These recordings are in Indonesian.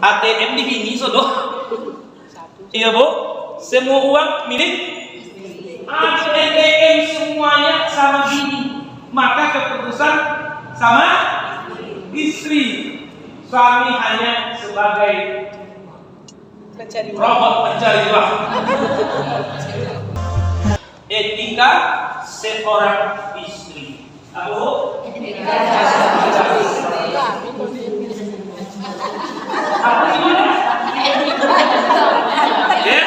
ATM di bini sodoh. Iya bu, semua uang milik ATM semuanya sama bini, maka keputusan sama istri. Suami hanya sebagai robot pencari uang. Etika seorang istri. Apa? Apa gimana? Ya,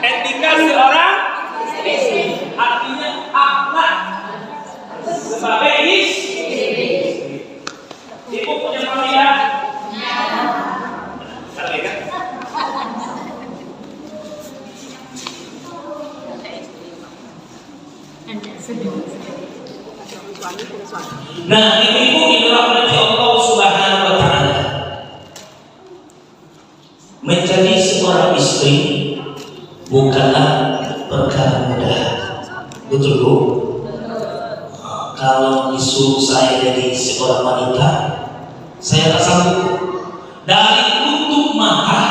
etika seorang istri artinya akhlak sebagai istri. Ibu punya panggilan? Oke kan? Nah, ibu dirahmati Allah Subhanahu wa taala. Menjadi seorang istri bukanlah perkara mudah. Betul Bu? Kalau disuruh saya jadi seorang wanita, saya tak sanggup. Dari tutup mata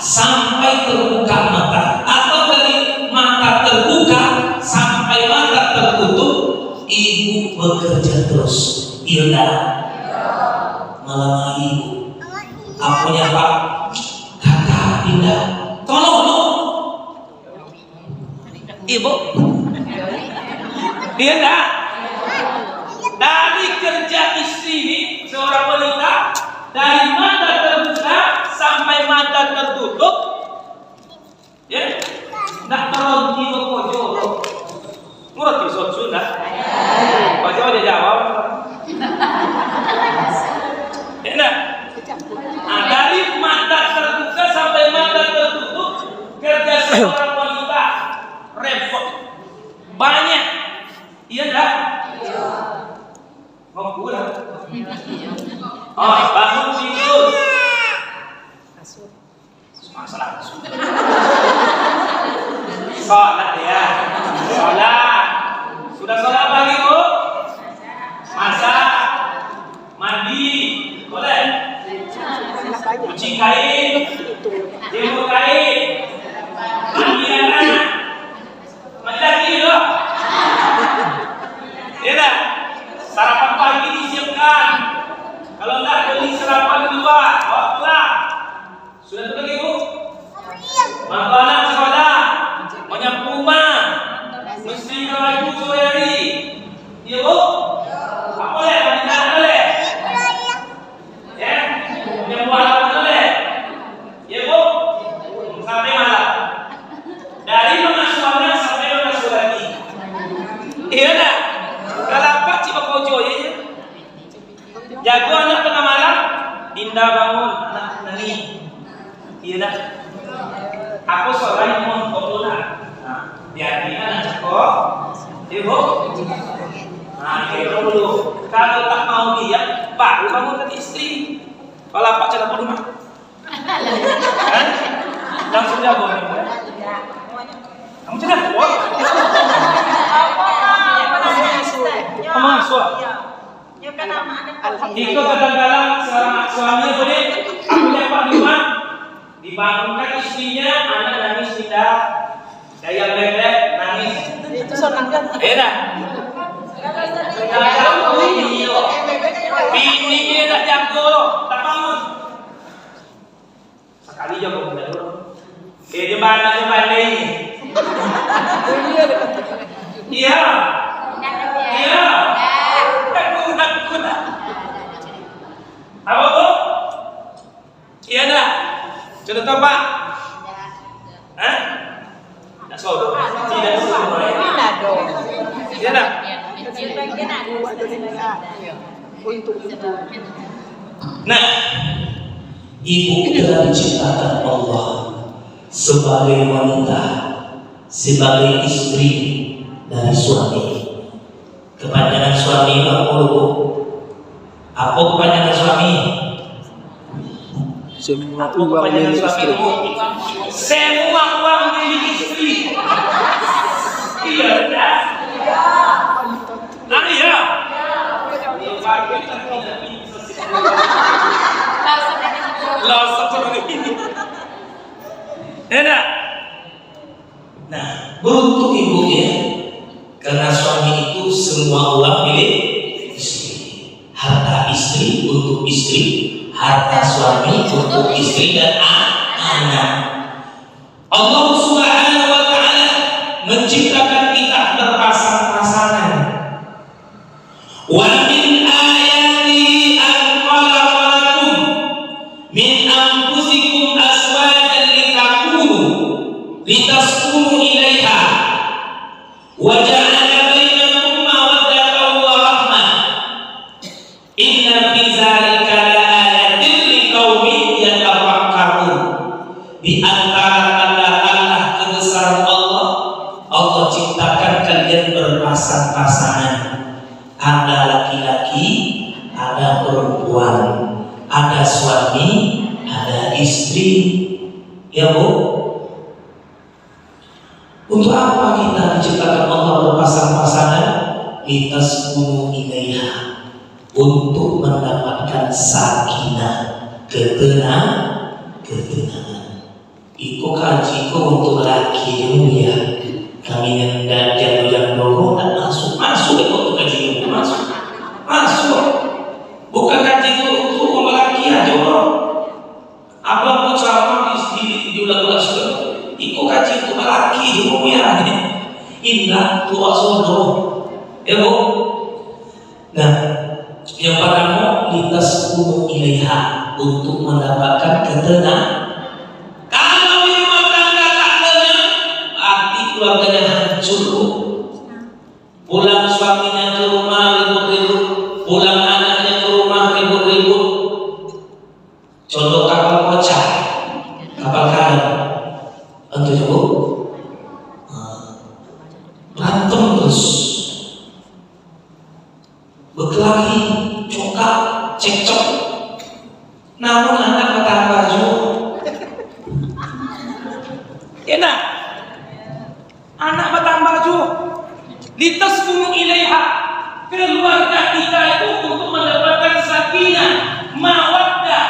sampai terbuka mata, atau dari mata terbuka sampai mata tertutup, ibu bekerja terus. Iya, malam ibu. Apunya Pak, kakak pindah. Tolong. Ibu. Iya enggak? Dari kerja istri ini seorang wanita, dari mata terbuka sampai mata tertutup, ya, nak terhenti berkojo. Ngerti soal sudah? Baca aja jawab. Ya nak? Nah, dari mata terbuka sampai mata tertutup, kerja seorang wanita repot, banyak. Iya enggak? Mau pulang? Oh, bangun tidur. Masalah. Sholat ya. Sholat. Sudah sholat pagi Bu? Masak. Mandi. Boleh? Cuci kain. Jemur kain. Mandi anak. Mandi lagi loh. Ya dah. Sarapan pagi disiapkan. Kalau enggak beli sarapan di luar, bawa pulang. Sudah betul Ibu? Mampu anak sekolah, menyapu rumah, mesti baju sore hari. Iya Bu? Apa boleh? Wanita boleh? Ya? Menyapu halaman boleh? Iya Bu? Sampai malam. Dari mengasuh anak sampai mengasuh lagi. Iya dah? Kalau Cik Bakojo ya? Jago anak tengah malam, Dinda bangun anak nani. Iya dah. Aku soalnya mau kotoran. Nah, biar dia anak cekok. Ibu. Nah, itu dulu. Kalau tak mau dia, baru bangun ke istri. Kalau apa cara mau rumah? Kan? Langsung jago. Kamu cakap apa? Masuk. Itu kadang-kadang seorang suami boleh aku dapat di rumah dibangunkan istrinya, anak nangis tidak, saya bebek nangis. Itu sonangkan. Beda. Bini dia tak jago, tak bangun. Sekali jago benda dulu. Dia balik ini. Iya. Iya. Kuda. Apa Bu? Iya dah. Sudah tahu Pak? Hah? Tak sodo. Tidak sodo. Iya dah. Nah, ibu telah diciptakan Allah sebagai wanita, sebagai istri dari suami. Kepanjangan suami apa dulu? Apa kepanjangan suami? Semua uang milik istri. Semua uang milik istri. Iya dah. Nah iya. Lah satu ini. Enak. Nah, beruntung ibu ya, karena suami itu semua uang milik istri. Harta istri untuk istri, harta suami untuk istri dan anak. Allah Subhanahu wa taala menciptakan kita berpasang-pasangan. Wa min ayatihi an khalaqa lakum min anfusikum azwajan litaskunu ilaiha wa ja'ala bainakum mawaddatan wa rahmah. Inna fi dzalika laayatin liqaumin yatafakkarun. Di antara tanda-tanda kebesaran Allah, Allah ciptakan kalian berpasang-pasangan. Ada laki-laki, ada perempuan, ada suami, ada istri. Ya Bu, untuk apa kita diciptakan Allah berpasang-pasangan? Litaskunu ilaiha, untuk mendapatkan sakinah, ketenangan. Iku kaji ko untuk laki ya. Kami yang jatuh dorong dan masuk itu kaji itu masuk. Bukan kaji itu untuk orang laki aja bro. Abang pun sama di ulang-ulang sudah. Iku kaji untuk laki itu ya. Indah tua sono. Ya Bu. Nah, yang pertama litaskunu ilaiha, untuk mendapatkan ketenangan. Kalau di rumah tangga tak tenang, hati keluarganya hancur. Pulang suaminya ke rumah ribut-ribut, pulang anaknya ke rumah ribut-ribut. Contoh kapal pecah, kapal karet, untuk Bu, berantem terus, berkelahi, congkak, cekcok. Namun anak bertambah juga. Enak. Anak bertambah juga. Litaskunu ilaiha, keluarga kita itu untuk mendapatkan sakinah, mawaddah,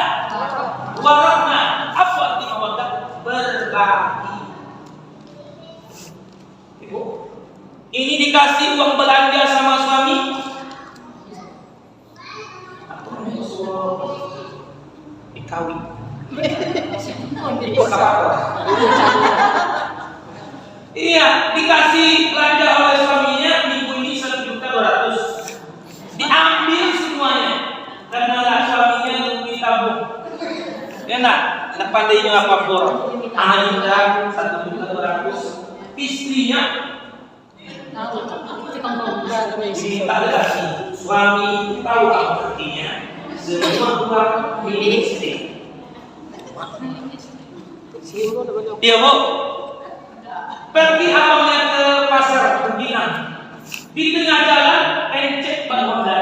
warahmah. Apa arti mawaddah? Berbagi. Ibu, ini dikasih uang belanja sama suami. Dikawin. Iya, dikasih belanja oleh suaminya minggu ini 1.200.000. Diambil semuanya karena suaminya lebih tabung. Enak, anak pandainya apa pun. Anak 1.200.000, istrinya tak ada lagi. Suami tahu apa artinya. Semua uang milik istri. Iya Bu, pergi abangnya ke pasar Budian. Di tengah jalan pencet ban Honda.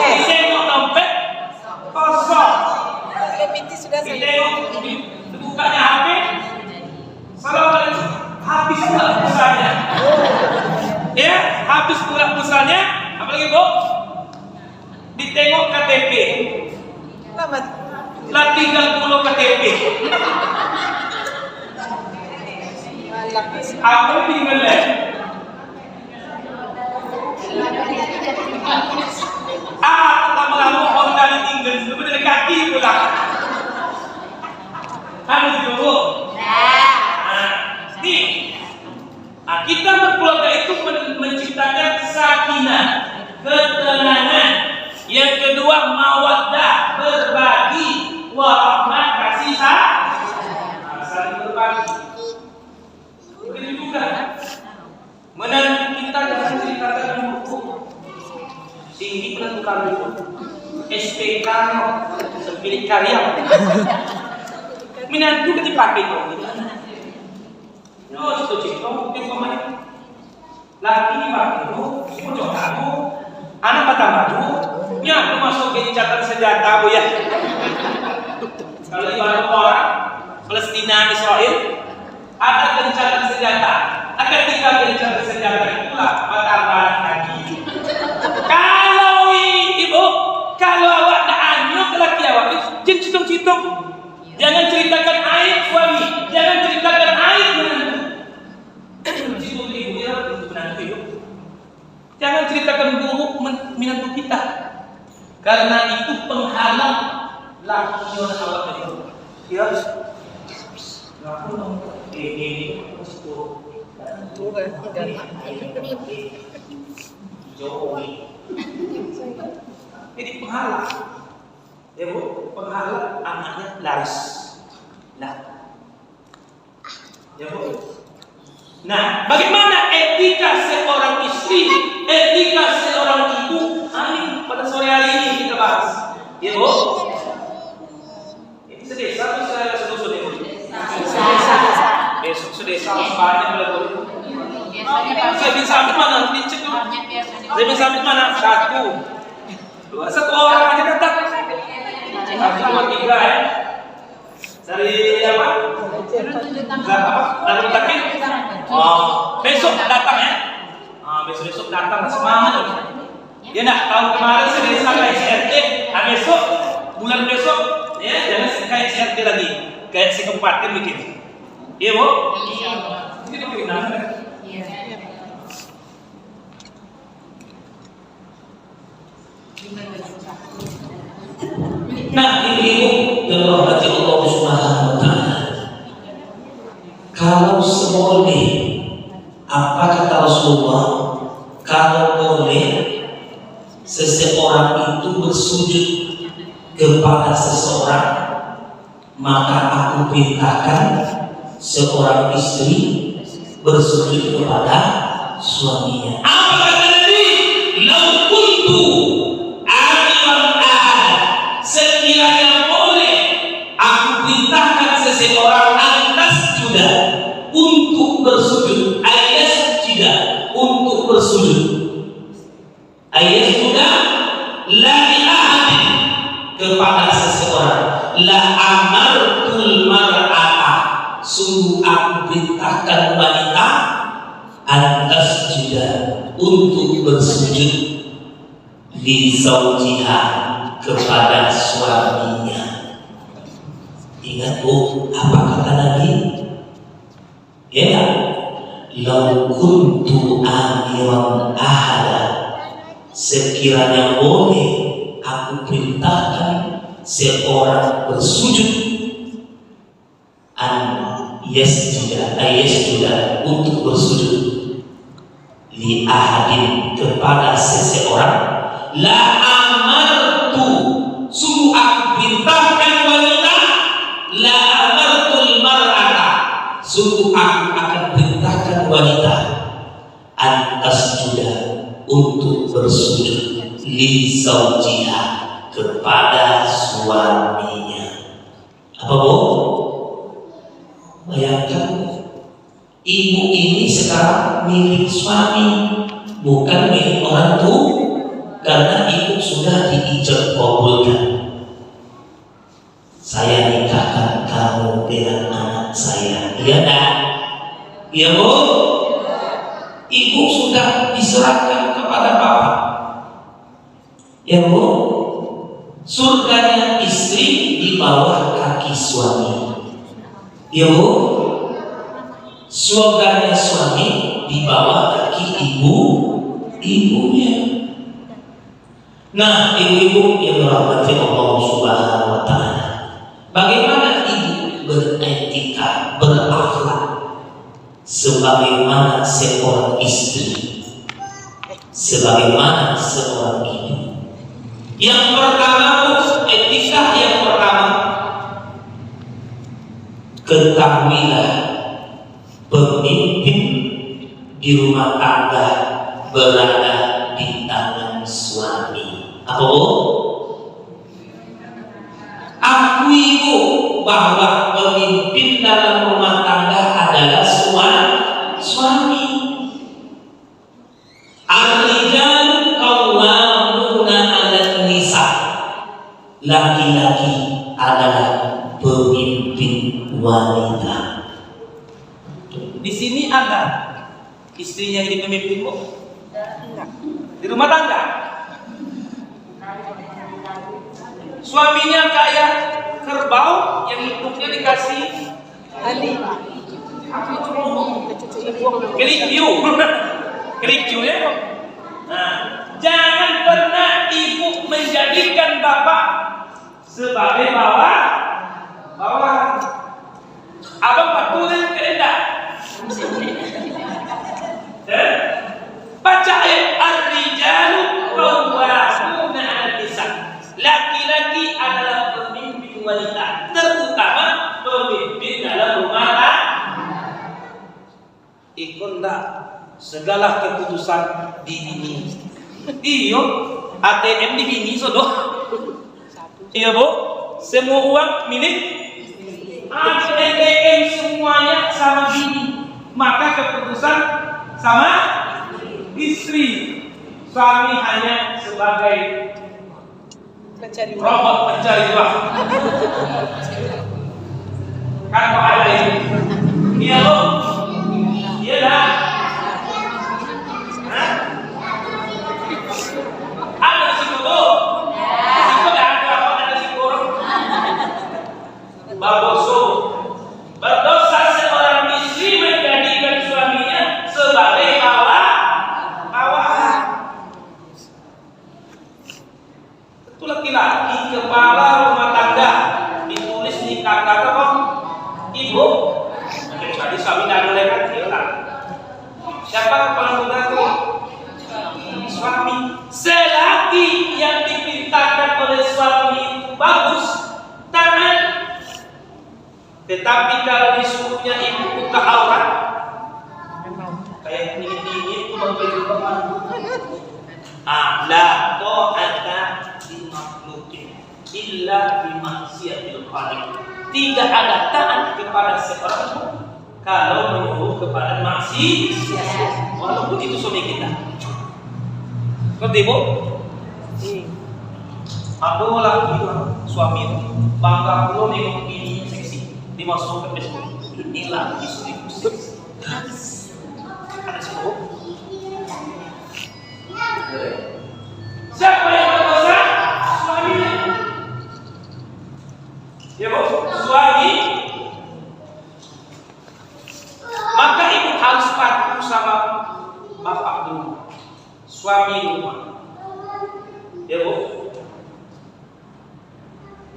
Ditengok dompet kosong. Ditengok bukanya HP. Assalamualaikum. Habis pula pulsanya. Ya, habis pula pulsanya. Apalagi Bu? Ditengok KTP. Lah tinggal 10 KTP. Apa tinggal leh? Lama-lama orang tadi tinggal itu benar kaki pula. Harus dulu. Kita berkeluarga itu menciptakan sakinah, ketenangan. Yang kedua mawaddah, berbagi, warahmah, kasih sayang, saling berbagi. Begitu juga menantu kita jangan ceritakan di buku. Tinggi penentukan itu SPK milik karya. Menantu kita dipakai dong. No, itu cipto, itu pemain. Lagi dipakai dong, itu coba anak pertama dulu, ya masuk gencatan senjata Bu ya. Kalau ibarat orang Palestina Israel ada gencatan senjata, ketika gencatan senjata itulah pertambahan kaki. Kalau ibu, kalau awak dah anyuk laki awak, jin gitu. Jangan ceritakan aib suami, jangan ceritakan aib menantu. Itu ibu ya, menantu itu. Jangan ceritakan buruk menantu kita, karena itu penghalang lakunya Allah itu. Ya, ini jadi penghalang. Ya bu, penghalang anaknya laris. Nah, ya bu. Nah, bagaimana etika seorang istri, etika seorang ibu? Ini pada sore hari ini kita bahas. Ya bu. Ini sedesa atau saya sedusur ya bu? Besok sedesa banyak boleh. Saya bisa ambil mana? Dicek dulu. Saya bisa ambil mana? Satu orang aja datang. 1, 2, 3 ya. Dari apa? Enggak apa? Dari takir. Oh, besok datang ya. Besok datang semangat loh. Ya nak, tahun kemarin saya desa kayak CRT. Besok bulan besok ya jangan kayak CRT lagi. Kayak si kabupaten bikin. Iya, Bu? Iya. Ini bikin apa? Nah, ini yang dirahmati Allah Subhanahu wa taala. Kalau seboleh, apa kata Rasulullah? Kalau boleh seseorang itu bersujud kepada seseorang, maka aku perintahkan seorang istri bersujud kepada suaminya. Apa kata Nabi? Lau kuntu sekiranya boleh aku perintahkan seseorang atas juga untuk bersujud, ayat juga untuk bersujud, ayat juga la ahadin kepada seseorang, la amartul mar'ata, sungguh aku perintahkan wanita atas juga untuk bersujud li zawjiha kepada suaminya. Ingat bu, apa kata Nabi? Ya, lau kuntu amiran ahada, sekiranya boleh aku perintahkan seorang bersujud an yasjuda untuk bersujud li ahadin kepada seseorang, la amartu, sungguh aku perintahkan wanita, la amartul mar'ata, sungguh aku akan perintahkan wanita atas juga untuk bersujud li zawjiha kepada suaminya. Apa bu? Bayangkan ibu ini sekarang milik suami, bukan milik orang tua, karena ibu sudah diijab kabulkan. Saya nikahkan kamu dengan anak saya, iya tak? Iya bu? Ibu sudah diserahkan kepada bapak. Ya bu? Surganya istri di bawah kaki suami. Ya bu? Surganya suami di bawah kaki ibunya. Nah, ibu-ibu yang dirahmati Allah Subhanahu wa taala, bagaimana ibu beretika, berakhlak sebagaimana seorang istri, sebagaimana seorang ibu? Yang pertama, etika yang pertama, ketahuilah pemimpin di rumah tangga berada di tangan suami. Apa bu? Akui bu bahwa pemimpin dalam rumah tangga adalah suami. Ar-rijal qawwamuna 'alan nisa, laki-laki adalah pemimpin wanita. Di sini ada istrinya jadi pemimpin bu? Di rumah tangga suaminya kayak dikasih Kelikiu ya. Nah, jangan pernah ibu menjadikan bapak sebagai bawahan. Abang patuhin keendah. Baca ayat ar-rijalu qawwamuna 'alan nisa. Laki-laki adalah pemimpin wanita, terutama pemimpin dalam rumah tangga. Ikut ndak segala keputusan di bini. Iyo, ATM di bini sodoh. Iya bu, semua uang milik ATM semuanya sama bini. Maka keputusan sama istri. Suami hanya sebagai robot pencari uang. Kan kok ada ini? Iya bu. Iya dah. Ada siku tu. Siku dah ada siku. Baboso. Berdosa seorang istri menjadikan suaminya sebagai bawahan. Itu laki-laki kepala rumah tangga ditulis di kata apa? Ibu. Kecuali suami dan mereka hilang. Siapa kepala rumah tangga? Suami. Selagi yang dipintakan oleh suami bagus, tahan. Tetapi kalau disuruhnya ibu buka aurat, kayak ini itu memberi teman. La ta'ata di makhlukin illa bi maksiatil khaliq. Tidak ada taat kepada seorang kalau menyuruh kepada maksiat, walaupun itu suami kita. Ngerti bu? Aku lagi suami itu bangga belum nengok bini seksi dimasuk ke Facebook. Inilah istriku seksi. Ada siapa? Siapa yang berdosa? Suaminya. Ya bu, suami. Maka ibu harus patuh sama bapak dulu. Suami rumah. Ya bu.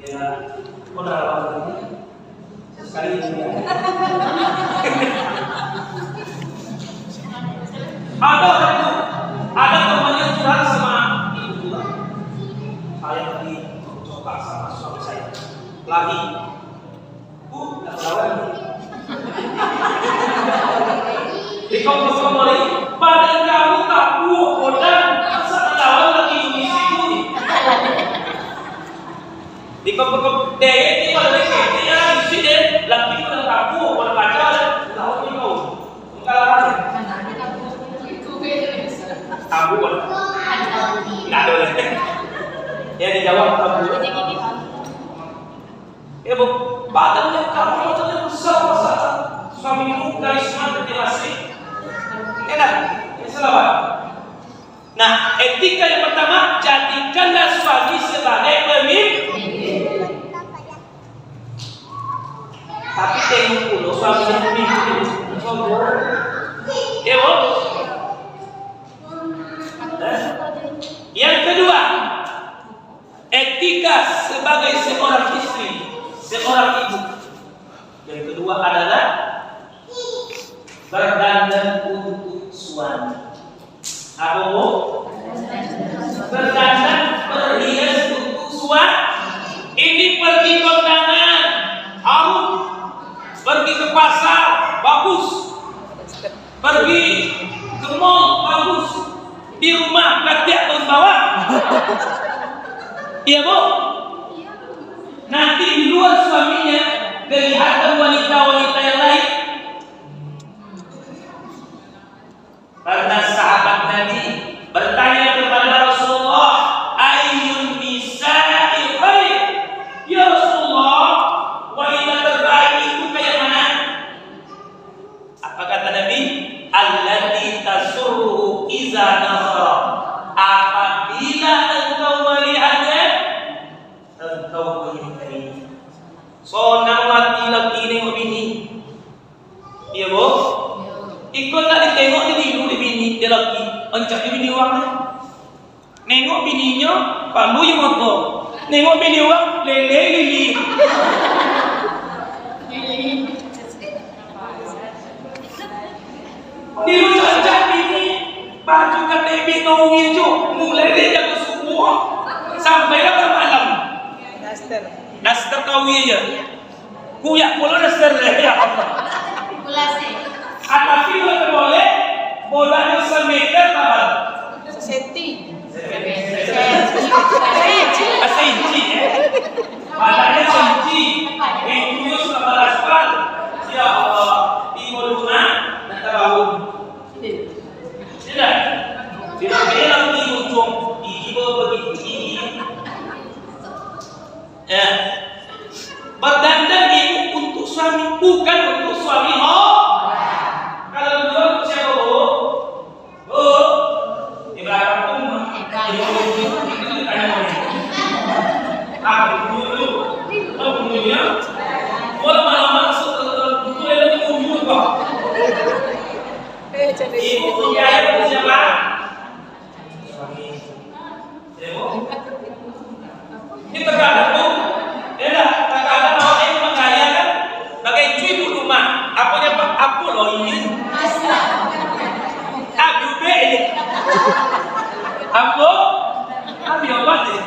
Ya, udah lama sekali ini. Ada teman yang curhat sama ibu juga. Saya tadi coba sama suami saya. Lagi, bu, nggak lawan. Di kompos lagi. Pada kamu tak buah dan saat lawan lagi mengisi ini. Di kompos deh ini pada lagi ya isi deh. Lagi itu tak buah pada baca lawan ini kau. Enggak. Tabu kan? Nggak ada lagi. Ya dijawab tabu. Ya bu, badannya kamu badannya besar. Suamimu karisma berjelasnya. Enak, ya selamat. Nah, etika yang pertama, jadikanlah suami sebagai pemimpin. Tapi tengok dulu suaminya pemimpin. Ya bu. Yang kedua, etika sebagai seorang istri, seorang ibu. Yang kedua adalah berdandan untuk suami. Apa bu? Berdandan berhias untuk suami. Ini pergi kondangan, harus pergi ke pasar, bagus. Pergi ke mall, bagus. Di rumah ketiak membawa. Iya bu. Nanti di luar suaminya kelihatan wanita-wanita yang lain. Karena sahabat Nabi bertanya kepada Rasulullah, ayyun nisa'i khair? Ya Rasulullah, wanita terbaik itu kayak mana? Apa kata Nabi? Allati tasurruhu iza nazara. Apabila engkau melihatnya, engkau menyukai. Sonang laki-laki Encak bini uang. Nengok bininya, palu yang motor. Nengok bini uang, lele lili. Dia cacak bini, baju kata bini ngomongin tu, mulai dia jaga semua sampai ke malam. Daster kau aja. Kuyak pula daster ya. Anak kita boleh bolanya semeter kawan. Senti. Senti. Balanya senti. Itu sudah berasal. Ya Allah, di rumah dan tahun. Tidak. Tidak bilang di ujung ibu begitu. Berdandan ibu untuk suami, bukan untuk suami. Kalau dua untuk siapa bu? Di belakang rumah. Itu tanya apa dulu? Dulunya. Kalau malam masuk ke lagi umur kok. Ibu punya ayah siapa? Suami. Ibu. Ini terkadang bu. Terkadang orang yang mengaya kan bagai ibu rumah. Apa loh ini? Abu be. Apa? Abi apa sih?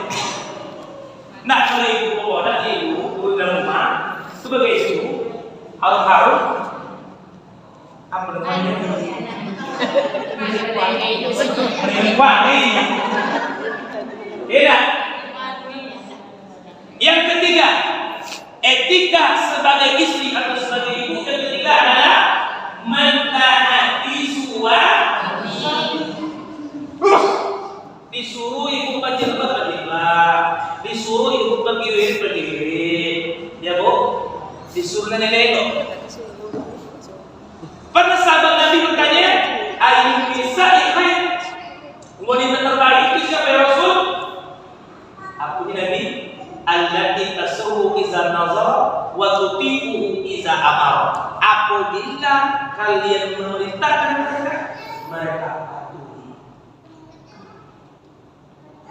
Nak kalau ibu bawa nak ibu dalam rumah sebagai ibu harus apa namanya? Wangi. Tidak. Yang ketiga, etika sebagai istri atau sebagai ibu yang ketiga adalah mentaati suami. Disuruh ibu berjilbab, disuruh ibu berdiri, ya bu, disuruh nenek itu. Pernah sahabat Nabi bertanya, ayu nisa'i khair, wanita terbaik itu siapa ya Rasul? Apa ini Nabi? Allati tasawwu iza nazar wa tuti'uhu iza amar. Apabila kalian memerintahkan mereka patuhi.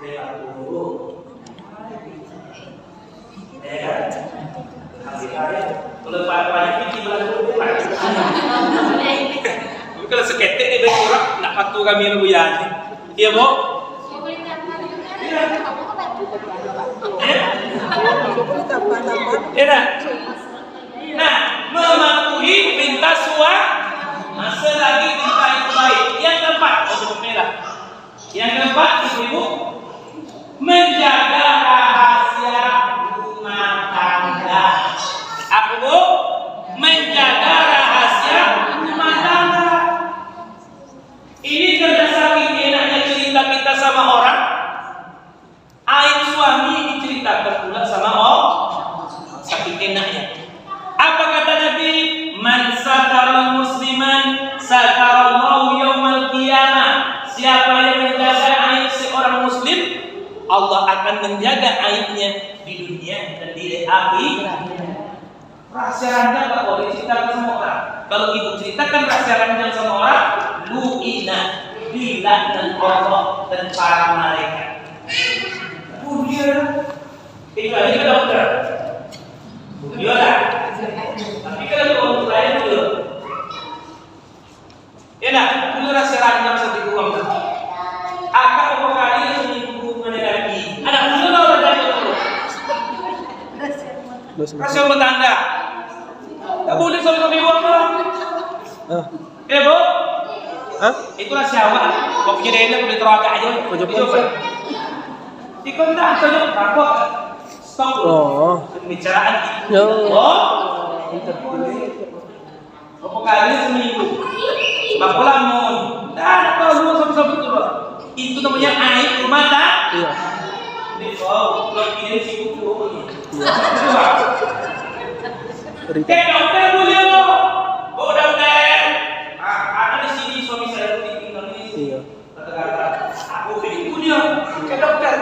Mereka turun. Ya, hari-hari kalau banyak itu bulan kalau seketik dia berkurang nak patuh kami yang buyan. Iya bu? Iya. Nah, mematuhi perintah suami selagi perintah itu baik. Yang keempat, Yang keempat, ibu menjaga rahasia rumah tangga. Apa bu? Menjaga rahasia rumah tangga. Ini kerja saking enaknya cerita kita sama orang. Aib suami diceritakan pula sama orang. Saking enaknya. Apa kata Nabi? Man satara musliman satarallahu yaumal qiyamah. Siapa yang menjaga aib seorang muslim, Allah akan menjaga aibnya di dunia dan di akhirat. Rahasia ranjang tak boleh ceritakan sama orang. Kalau ibu ceritakan rahasia ranjang sama orang, lu'ina, dilaknat Allah dan para malaikat. Kemudian, kecuali ke dokter. Iyalah. Tapi kalau orang lain dulu. Ya nak, dulu rahasia ranjang seperti uang. Akak beberapa kali seminggu menghadapi. Anak dulu tahu tadi dulu. Rahasia rumah tangga. Tak boleh suami-suami uang dong. Eh bu? Itu rahasia awak. Kau punya dana boleh teragak aja. Ikut tak saja. Takut. Stop. Pembicaraan. Beberapa kali seminggu. Sebab lamun. Tak tahu semua sama-sama itu. Itu namanya aib rumah tangga. Iya. Jadi kalau kirim sibuk dulu. Dokter boleh loh. Oh dokter. Ada di sini suami saya tinggal di sini. Iya. Kata-kata aku pilih dia ke dokter.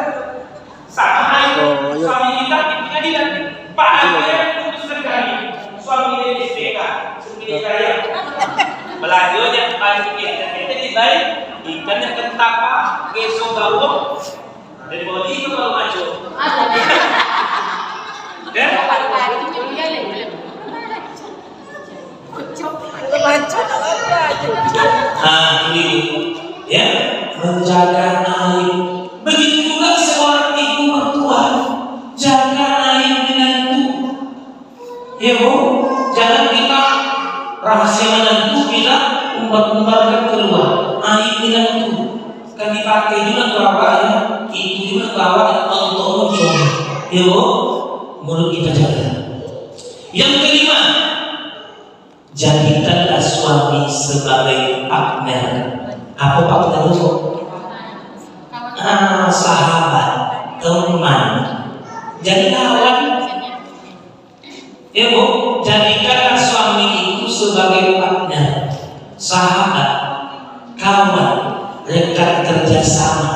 Sama aib suami kita di pengadilan. Pak saya putuskan kami. Suami dia di SPK. Suami saya. Belajarnya paling kita dibaik. Ikannya ketapa, keso bawang, dari bawah itu kalau maco. Ya? Ini ya, menjaga aib. Begitu juga seorang ibu mertua, jaga aib menantu. Ya bu, jangan kita rahasia menantu bila umbar-umbarkan keluar. Aib menantu kan dipakai juga bawa ya, itu juga bawa untuk mencoba. Ya bu, mulut kita jaga. Yang kelima, jadikanlah suami sebagai partner. Apa partner itu? Sahabat, teman. Jadi kawan. Ya bu, jadikanlah suami itu sebagai partner, sahabat, kawan, rekan kerjasama.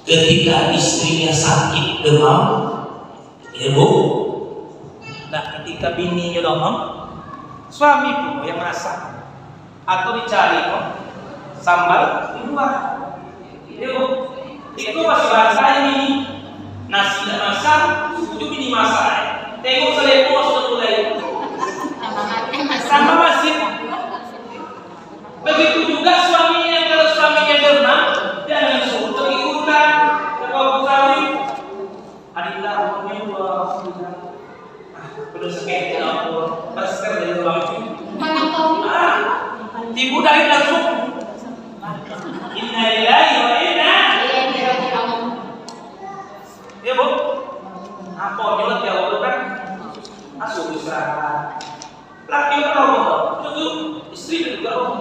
Ketika istrinya sakit demam, ya bu. Nah, ketika bininya demam, suami pun yang masak atau dicari sambal di luar. Itu masih bahasa ini. Nasi tidak masak, suju ini masak. Tengok selepo sudah mulai. Sama masih. Begitu juga suaminya, kalau suaminya demam, jangan disuruh pergi hutan, ke bawah sawit. Adinda umurnya 2. Perlu sekali lapor, masker dari ruang itu. Ibu dari langsung. Innalillahi wa inna ilaihi raji'un. Ya bu, apa nyulut ya bu kan? Asuh bisa. Laki orang itu istri juga orang.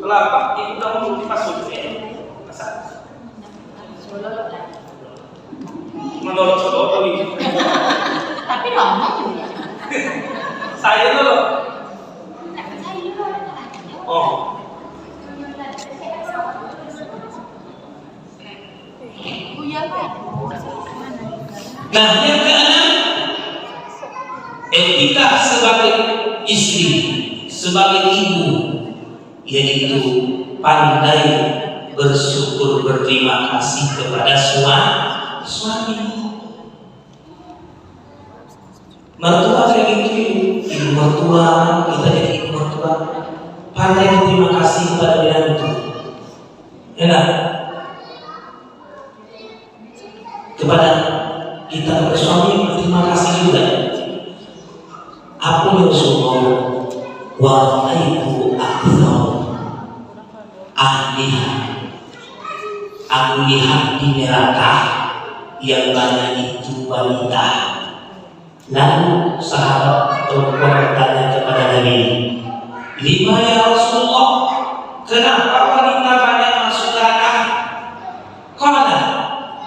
Kelapa ibu kamu di pasuk ini, masa? Menurut saudara ini. Tapi ngomong juga. Saya dulu. Oh. Nah, yang keenam, etika sebagai istri, sebagai ibu, yaitu pandai bersyukur, berterima kasih kepada suami. Mertua kayak gitu, ibu mertua, kita jadi ibu mertua, pandai berterima kasih kepada menantu. Enak. Kepada kita bersuami berterima kasih juga. Aku Rasulullah wa aibu akthar ahliha. Aku lihat di neraka yang banyak itu wanita. Lalu sahabat perempuan bertanya kepada Nabi, "Lima ya Rasulullah, kenapa wanita banyak masuk neraka?" Qala,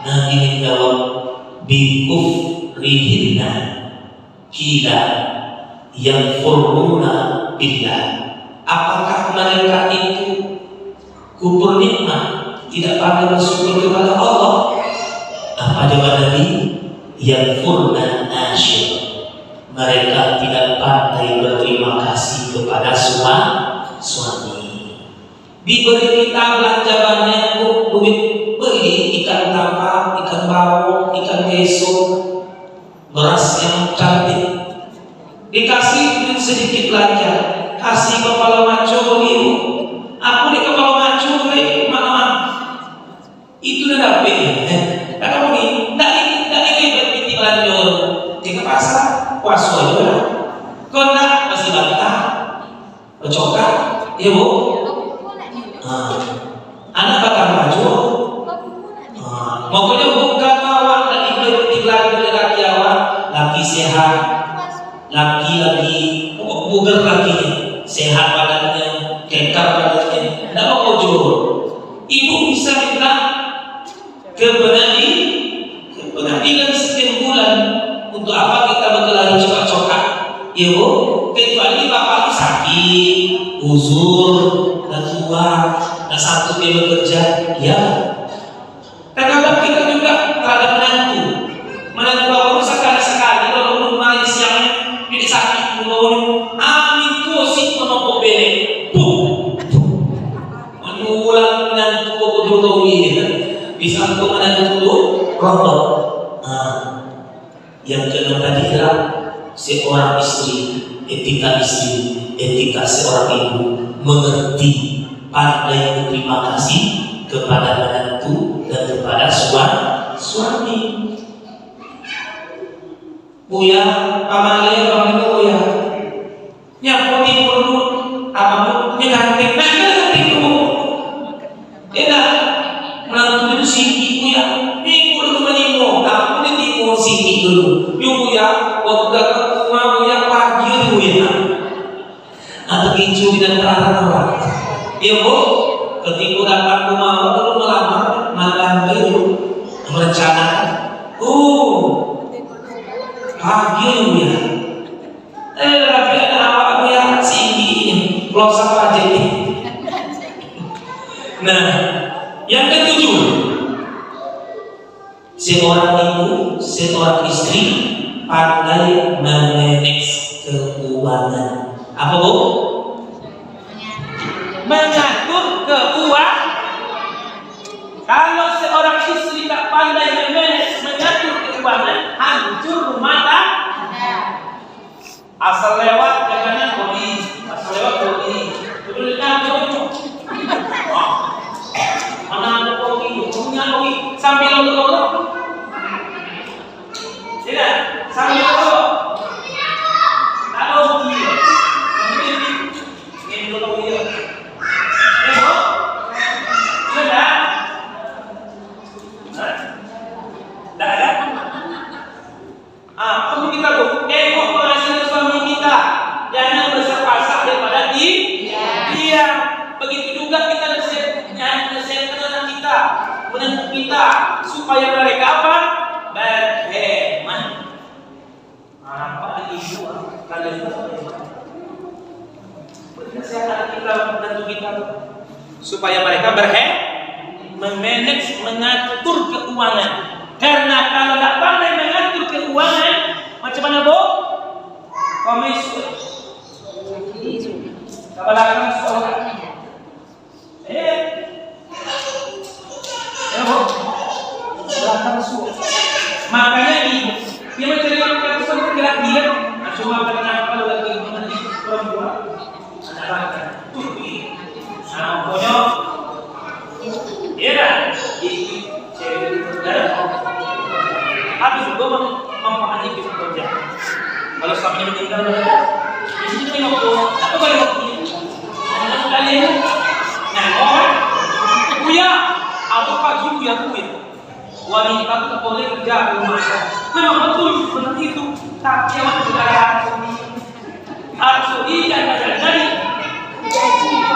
Nabi menjawab, "Bikufrihinna kila yang furuna billah." Apakah mereka itu kufur nikmat, tidak pandai bersyukur kepada Allah? Apa jawaban Nabi? Yang furna asyir, mereka tidak pandai berterima kasih kepada suami. Diberi kita belanja banyak duit, beli ikan tapa, ikan bawang, ikan keso, beras yang cantik, dikasih duit sedikit belanja, kasih kepala maco biru. Aku di kepala maco mana itu udah dapet ya. Kamu nih tidak ini belanja di pasar puasa juga lah. Kau nak masih bantah, bercokak, ya bu. Anak bakal maju. Pokoknya bukan awak lagi belanja laki awak, laki sehat, laki bugar lakinya, sehat badannya, kekar badannya, tidak mau jujur. Ibu bisa minta ke pengadilan setiap bulan. Untuk apa kita berkelahi cokak-cokak? Ibu, kecuali bapak sakit, uzur, dan tua, dan satu dia bekerja, ya. Terkadang kita juga terhadap menantu baru sekali kalau rumah siangnya ini sakit, amin tuh sih menopok belek, yang keenam tadi adalah seorang istri, etika seorang ibu mengerti, pandai berterima kasih kepada menantu dan kepada suami. Buya, pamannya bang itu buya. Nyapu dulu, apa punya ganting, nah ganting dulu. Enak, menantu itu singgi buya. Minggu dulu menimo, aku ditimo singgi dulu. Yuk buya, waktu datang ke rumah buya pagi dulu ya. Atau kicu dan terang orang. Iya bu, ketika datang ke rumah baru melamar, malam itu merencanakan. Pagi ya. Tapi ada apa ya singgi, pelosak aja nih. Nah, yang ketujuh, seorang ibu, seorang istri pandai memanage keuangan. Apa bu? Mengatur keuangan. Kalau seorang istri tak pandai mengatur keuangan, hancur rumah tangga. Asal lewat jangan bodi, asal lewat bodi. Betul kan? Mana ada bodi? Punya bodi sambil lolo. Tidak, sambil lolo. Kalau bodi, ini lolo dia. Sudah. Tidak ada. Kamu kita tuh, penghasilan suami kita jangan besar-besar daripada dia. Begitu juga kita nasihatkan anak kita, menantu kita, supaya mereka apa? Berhemat. Apa lagi ibu? Kalian nasihatkan kita, menantu kita, supaya mereka berhemat, memanage, mengatur keuangan. Karena kalau tak pandai mengatur keuangan, macam mana bu? Komis, kabalakan sekolah. Bu, belakang suku. Makanya dia mencari keputusan gila-gila. Cuma karena kalau lagi menjadi perempuan, anak-anak tuh, pokoknya, iya dah. Habis itu memahami kerja. Kalau suaminya meninggal, ini tengok tuh, apa boleh waktu ini? Kalian, nah, buya, apa pagi buya kuit? Wanita itu tak boleh kerja di rumah. Memang betul seperti itu. Tapi yang sudah harus jadi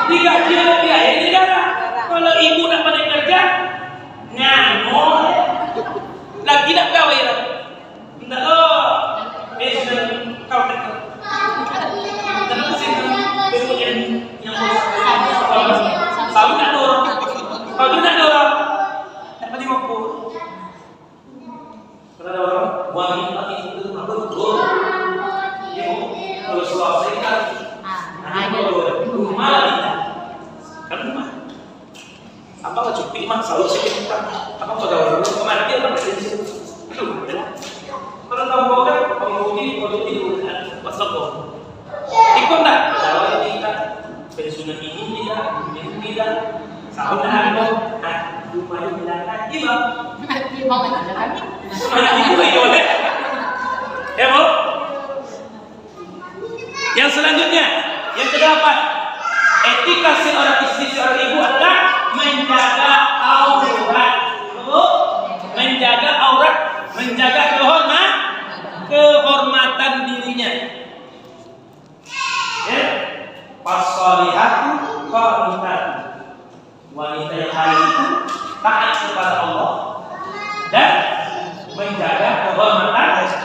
digaji oleh biaya negara. Kalau ibu tak pandai kerja, ngamuk. Lagi nak kawin lah. Tidak kau tak dan mesin yang selalu nak dorong. Kalau tu nak dorong, tak pasti mampu. Kalau dorong, wanita itu betul. Kalau suami kan, rumah kita, kan rumah. Apa nggak cukup mah selalu sakit kita. Apa nggak dorong? Kemana dia tak berhasil. Kalau tahu kan, pengemudi pasal kau. Ikut tak? Kalau kita pensiunan ini tidak, sahur dah ada. Rumah itu tidak tiba. Tiba kan ada kan? Semuanya tiba boleh. Ya bu. Yang selanjutnya, yang kedelapan, etika seorang istri seorang ibu adalah menjaga aurat. Bu, menjaga aurat, menjaga kehormatan dirinya. Ya, fasolihatu qanitat. Wanita yang hari itu taat kepada Allah dan menjaga kehormatan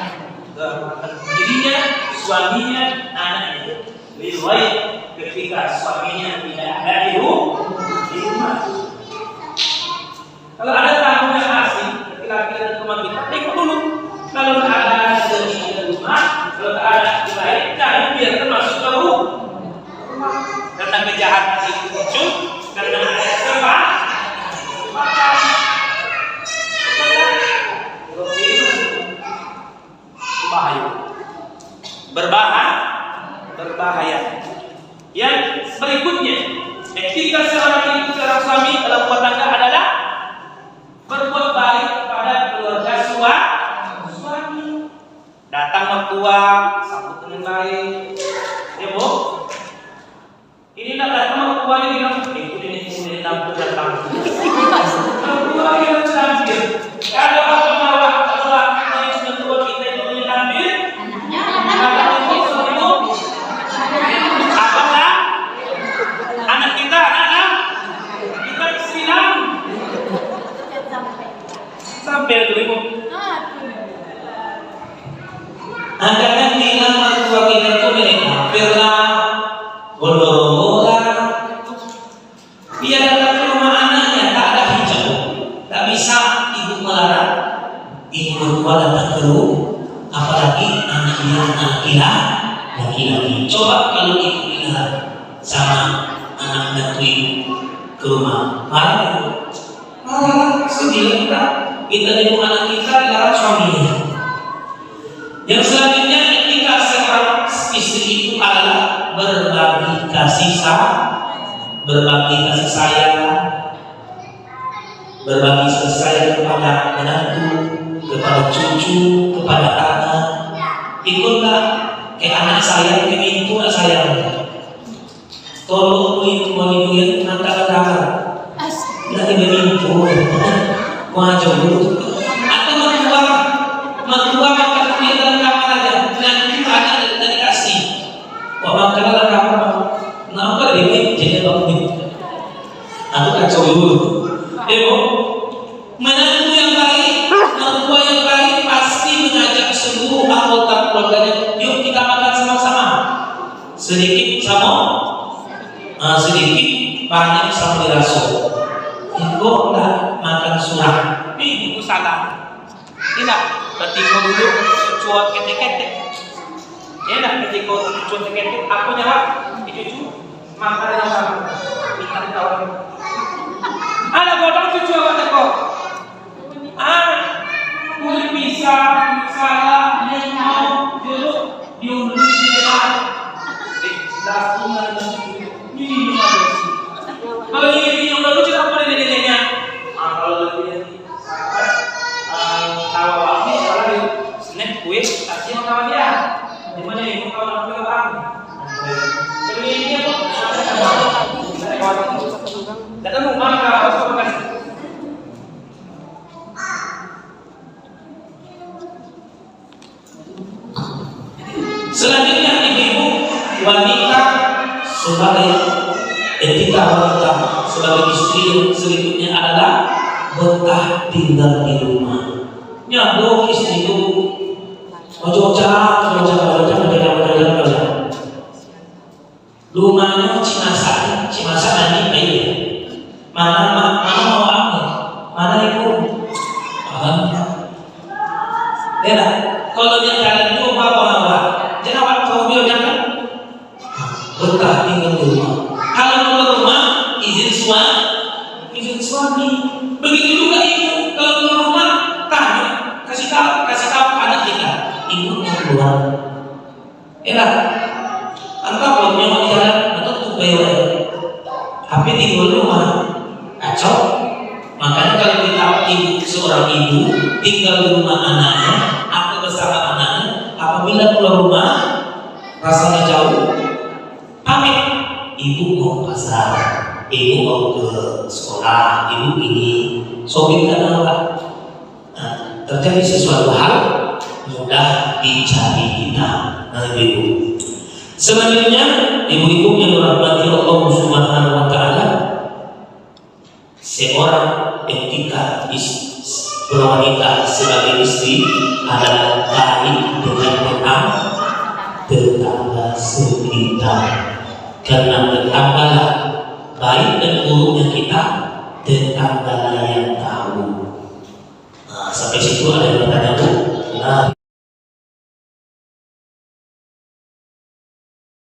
dirinya, suaminya, anaknya. Riwayat ketika suaminya tidak ada di rumah. Kalau ada tamu yang asing, laki-laki dan rumah kita, tengok dulu. Kalau tak ada di rumah, kalau tak ada di lain, jangan biarkan masuk ke rumah. Karena kejahatan itu muncul, karena ada sebab. bahaya. Berbahaya. Yang berikutnya, etika seorang ibu, seorang suami dalam rumah tangga adalah berbuat baik kepada keluarga suami. Datang mertua, sambut dengan baik. Ya Bu, ini nak datang mertua ini bilang, ini datang. Mertua yang tampil. Kalau apa marah, kalau yang mertua kita itu tampil, kalau itu apakah anak kita, anak kita Islam sampai dulu. Agar tinggal mertua kita itu pernah bodoh-bodoh. Dia datang ke rumah anaknya tak ada hijau, tak bisa ibu melarang. Ibu mertua datang ke rumah, apalagi anaknya laki-laki. Coba kalau ibu bilang sama anak dan ibu ke rumah, marah, sedih kita ibu anak kita dilarang suaminya. Yang selanjutnya etika seorang istri itu adalah berbagi kasih sayang, berbagi kasih sayang kepada menantu, kepada cucu, kepada anak. Ikutlah ke anak saya, ke ibu saya. Tolong ibu yang nanti ada, nanti bermintu, wajib dulu. Atau mertua makan di dalam kamar aja, nanti anak dari kasih. Wah makan dalam kamar, kenapa dia jadi bangun? Aku kacau dulu. Ibu, menantu yang baik, mertua yang baik pasti mengajak seluruh anggota keluarganya. Yuk kita makan sama-sama. Sedikit banyak sama dirasuh. Ibu enggak makan surah. Ibu salah. Tidak, ketika dulu cuat ketek-ketek. Enak ketika cuat ketek-ketek. Aku jawab, cucu makan sama. Minta ditawarin. Ada bodong cucu apa teko? Kulit pisang, salah, mau jeruk, diundur di dalam. Langsung ada ini sih. Kalau ini yang baru kita apa neneknya? Kalau lebih tawa ini salah dia. Snack kue, kasih sama dia. Di mana ibu kawan aku orang? Jadi ini apa? Datang rumah harus makan. Selanjutnya ibu wanita sebagai etika wanita sebagai istri yang selanjutnya adalah betah tinggal di rumah. Nyambung istri itu ojo-ojo rumahnya Cimasa nanti baik. Mana mau apa? Mana ibu? Beda. Kalau dia kalian itu bawa, jangan waktu dia jangan betah tinggal di rumah. Kalau keluar rumah izin suami. Begitu juga ibu kalau keluar rumah tanya, kasih tahu anak kita, ibu yang keluar. Enak. Angkat punya mau jalan atau tuh bayar. Tapi tinggal di rumah kacau. Makanya kalau kita seorang ibu tinggal di rumah anaknya atau bersama anaknya, apabila keluar rumah rasanya jauh, pamit. Ibu mau ke pasar, ibu mau ke sekolah, ibu ini, sobi kan apa? Terjadi sesuatu hal mudah dicari kita, ibu. Selanjutnya, ibu-ibu yang dirahmati Allah Subhanahu wa Ta'ala, seorang etika wanita sebagai istri adalah baik dengan tetangga sekitar. Karena tetanggalah baik dan buruknya kita, tetanggalah yang tahu. Sampai situ ada yang bertanya,